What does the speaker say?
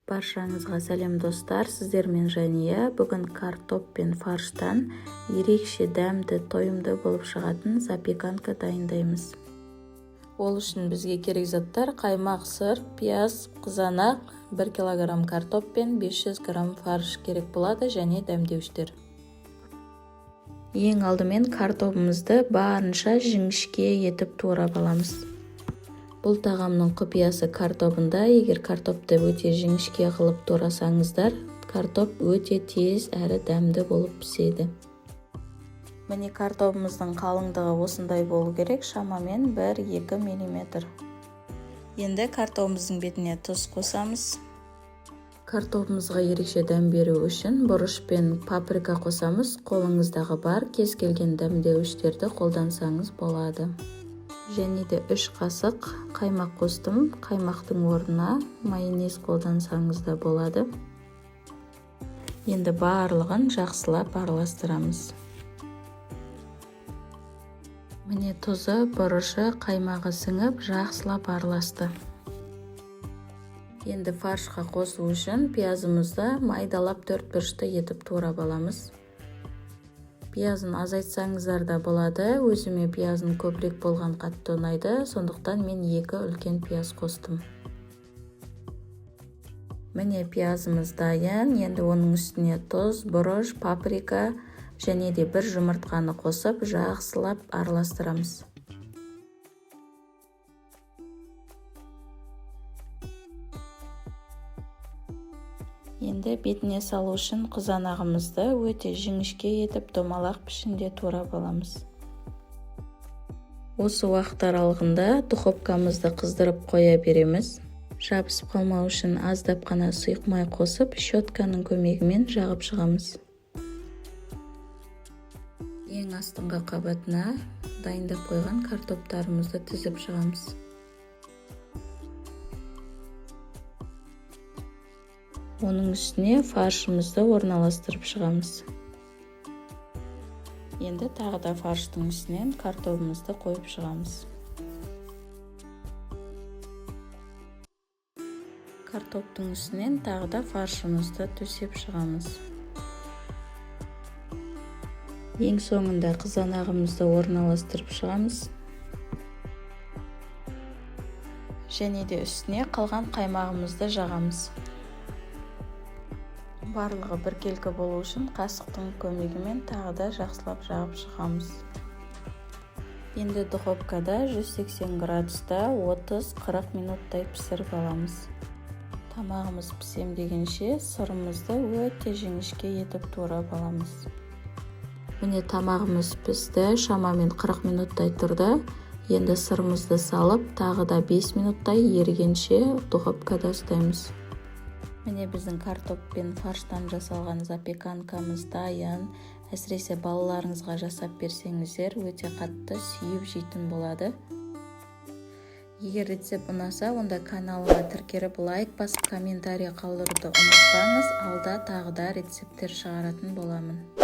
Баршаңызға сәлем достар, сіздермен Жәния. Бүгін картоп пен фарштан ерекше дәмді, тойымды болып шығатын запеканка дайындаймыз. Ол үшін бізге керек заттар: қаймақ, сыр, пияз, қызанақ, 1 кг картоп пен 500 г фарш керек болады және дәмдеуіштер. Ең алдымен картопымызды барынша жіңішке етіп турап аламыз. Бұл тағамның құпиясы картопында. Егер картопты өте жіңішке қылып турасаңыздар, картоп өте тез әрі дәмді болып піседі. Міне картопымыздың қалыңдығы осындай болу керек, шамамен 1-2 мм. Енді картопымыздың бетіне тұз қосамыз. Картопымызға ерекше дәм беру үшін бұрыш пен паприка қосамыз. Қолыңыздағы бар кез келген дәмдеуіштерді қолдансаңыз болады. Және де 3 қасық қаймақ қостым. Қаймақтың орнына майонез қолдансаңыз да болады. Енді барлығын жақсылап араластырамыз. Міне тұзы, бұрышы, қаймағы сіңіп, жақсылап араласты. Енді фаршқа қосу үшін пиязымызды майдалап 4 бұрышты етіп турап аламыз. Пиязын азайтсаңыздар да болады. Өзіме пиязын көбірек болған қатты ұнайды, сондықтан мен 2 үлкен пияз қостым. Міне пиязымыз дайын. Енді оның үстіне тұз, бұрыш, паприка және де 1 жұмыртқаны қосып, жақсылап араластырамыз. Енді бетіне салу үшін қызанағымызды өте жіңішке етіп домалақ пішінде турап аламыз. Осы уақыт аралығында духовкамызды қыздырып қоя береміз. Жабысып қалмау үшін аздап қана сұйық май қосып, щетканың көмегімен жағып шығамыз. Ең астыңғы қабатына дайындап қойған картоптарымызды тізіп шығамыз. Оның үстіне фаршымызды орналастырып шығамыз. Енді тағы да фарштың үстінен картопымызды қойып шығамыз. Картоптың үстінен тағы да фаршымызды төсеп шығамыз. Ең соңында қызанағымызды орналастырып шығамыз. Және де үстіне қалған қаймағымызды жағамыз. Барлығы біркелкі болу үшін қасықтың көмегімен тағы да жақсылап жағып шығамыз. Енді духовкада 180 градуста 30-40 минуттай пісіріп аламыз. Тамағымыз пісем дегенше сырымызды өте жіңішке етіп турап аламыз. Міне тамағымыз пісті, шамамен 40 минуттай тұрды. Енді сырымызды салып, тағы да 5 минуттай ерігенше духовкада ұстаймыз. Міне біздің картоп пен фарштан жасалған запеканкамыз дайын. Әсіресе балаларыңызға жасап берсеңіздер, өте қатты сүйіп жейтін болады. Егер рецепт ұнаса, онда каналға тіркеліп лайк басып комментарий қалдыруды ұмытпаңыз. Алда тағы да рецепттер шығаратын боламын.